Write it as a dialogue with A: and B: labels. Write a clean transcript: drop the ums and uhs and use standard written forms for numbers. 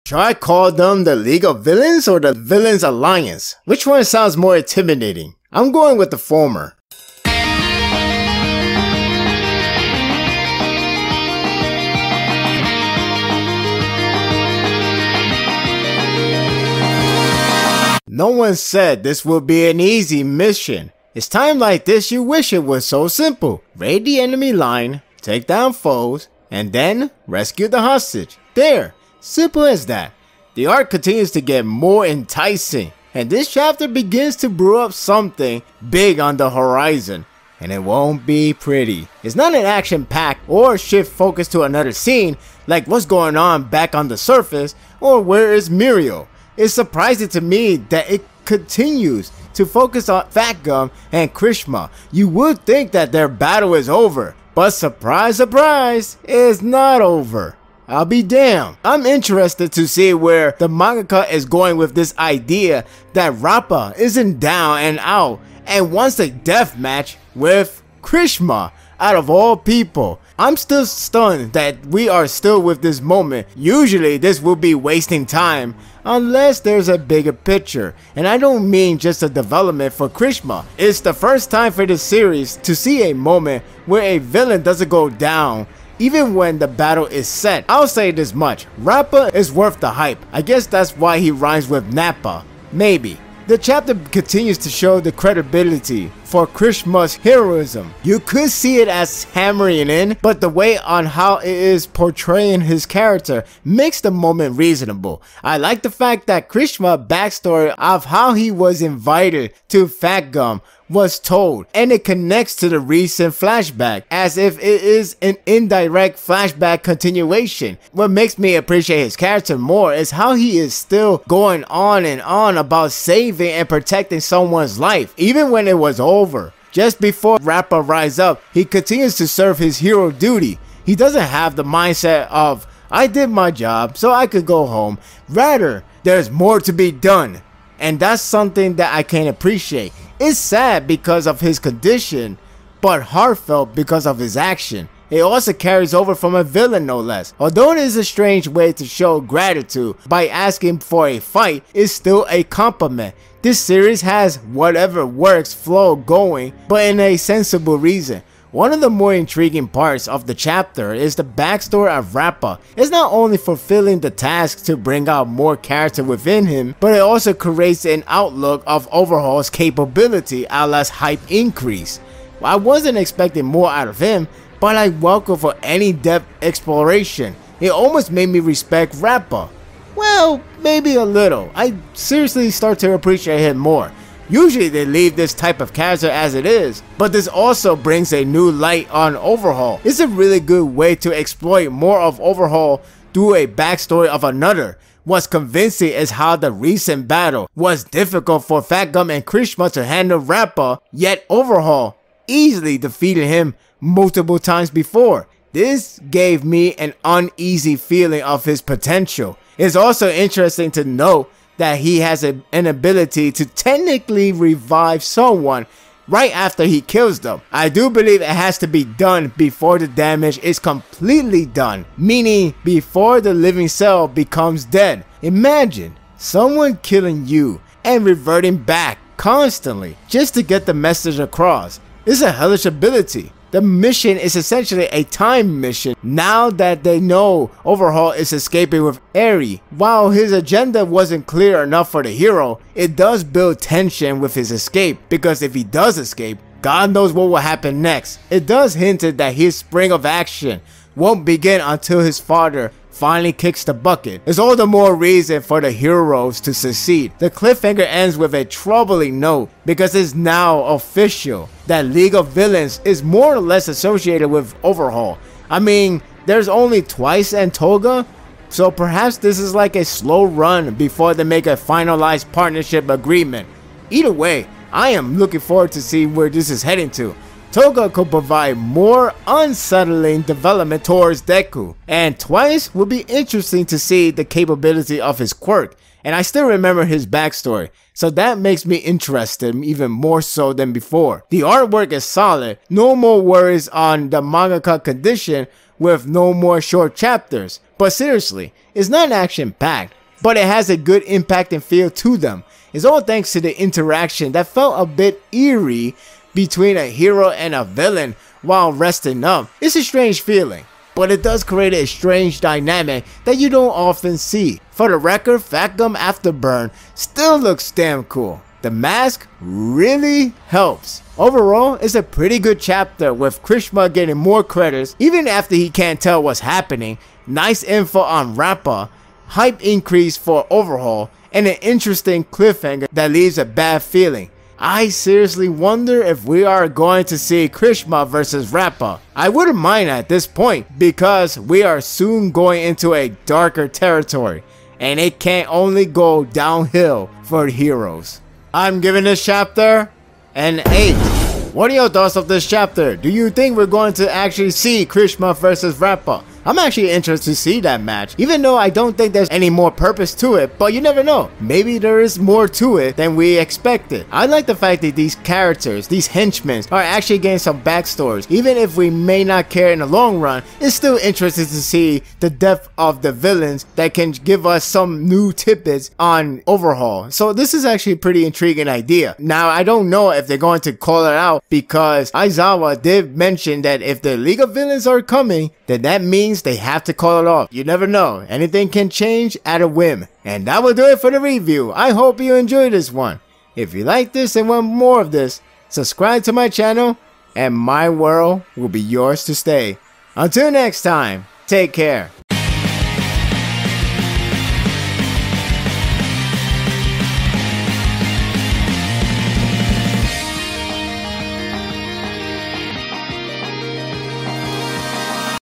A: Should I call them the League of Villains or the Villains Alliance? Which one sounds more intimidating? I'm going with the former. No one said this will be an easy mission. It's time like this you wish it was so simple. Raid the enemy line, take down foes, and then rescue the hostage. There, simple as that. The art continues to get more enticing, and this chapter begins to brew up something big on the horizon. And it won't be pretty. It's not an action-packed or shift focus to another scene like what's going on back on the surface or where is Muriel. It's surprising to me that it continues to focus on Fat Gum and Krishma. You would think that their battle is over, but surprise surprise, it's not over. I'll be damned. I'm interested to see where the mangaka is going with this idea that Rappa isn't down and out and wants a death match with Krishma out of all people. I'm still stunned that we are still with this moment. Usually this will be wasting time unless there's a bigger picture, and I don't mean just a development for Krishma. It's the first time for this series to see a moment where a villain doesn't go down even when the battle is set. I'll say this much, Rappa is worth the hype. I guess that's why he rhymes with Nappa. Maybe. The chapter continues to show the credibility for Krishma's heroism. You could see it as hammering in, but the way on how it is portraying his character makes the moment reasonable. I like the fact that Krishma's backstory of how he was invited to Fat Gum was told, and it connects to the recent flashback as if it is an indirect flashback continuation. What makes me appreciate his character more is how he is still going on and on about saving and protecting someone's life, even when it was over. Just before Rappa rise up, he continues to serve his hero duty. He doesn't have the mindset of, I did my job so I could go home. Rather, there's more to be done. And that's something that I can appreciate. It's sad because of his condition, but heartfelt because of his action. It also carries over from a villain no less. Although it is a strange way to show gratitude by asking for a fight, it's still a compliment. This series has whatever works flow going, but in a sensible reason. One of the more intriguing parts of the chapter is the backstory of Rappa. It's not only fulfilling the task to bring out more character within him, but it also creates an outlook of Overhaul's capability as hype increase. I wasn't expecting more out of him, but I welcome for any depth exploration. It almost made me respect Rappa. Well, maybe a little. I seriously start to appreciate him more. Usually they leave this type of character as it is, but this also brings a new light on Overhaul. It's a really good way to exploit more of Overhaul through a backstory of another. What's convincing is how the recent battle was difficult for Fat Gum and Krishma to handle Rappa, yet Overhaul easily defeated him multiple times before. This gave me an uneasy feeling of his potential. It's also interesting to note that he has an ability to technically revive someone right after he kills them. I do believe it has to be done before the damage is completely done, meaning before the living cell becomes dead. Imagine someone killing you and reverting back constantly just to get the message across. It's a hellish ability. The mission is essentially a time mission now that they know Overhaul is escaping with Eri. While his agenda wasn't clear enough for the hero, it does build tension with his escape, because if he does escape, God knows what will happen next. It does hint that his spring of action won't begin until his father finally kicks the bucket. It's all the more reason for the heroes to succeed. The cliffhanger ends with a troubling note because it's now official that League of Villains is more or less associated with Overhaul. I mean, there's only Twice and Toga, so perhaps this is like a slow run before they make a finalized partnership agreement. Either way, I am looking forward to see where this is heading to. Toga could provide more unsettling development towards Deku, and Twice would be interesting to see the capability of his quirk, and I still remember his backstory, so that makes me interested even more so than before. The artwork is solid, no more worries on the mangaka condition with no more short chapters, but seriously, it's not action packed, but it has a good impact and feel to them. It's all thanks to the interaction that felt a bit eerie between a hero and a villain while resting up. It's a strange feeling, but it does create a strange dynamic that you don't often see. For the record, Fat Gum Afterburn still looks damn cool. The mask really helps. Overall, it's a pretty good chapter with Krishna getting more credits even after he can't tell what's happening, nice info on Rappa, hype increase for Overhaul, and an interesting cliffhanger that leaves a bad feeling. I seriously wonder if we are going to see Krishna versus Rappa. I wouldn't mind at this point because we are soon going into a darker territory and it can only go downhill for heroes. I'm giving this chapter an 8. What are your thoughts of this chapter? Do you think we're going to actually see Krishna versus Rappa? I'm actually interested to see that match, even though I don't think there's any more purpose to it, but you never know. Maybe there is more to it than we expected. I like the fact that these characters, these henchmen, are actually getting some backstories. Even if we may not care in the long run, it's still interesting to see the depth of the villains that can give us some new tidbits on Overhaul. So this is actually a pretty intriguing idea. Now, I don't know if they're going to call it out because Aizawa did mention that if the League of Villains are coming, then that means they have to call it off. You never know. Anything can change at a whim. And that will do it for the review. I hope you enjoyed this one. If you like this and want more of this, subscribe to my channel and my world will be yours to stay. Until next time, take care.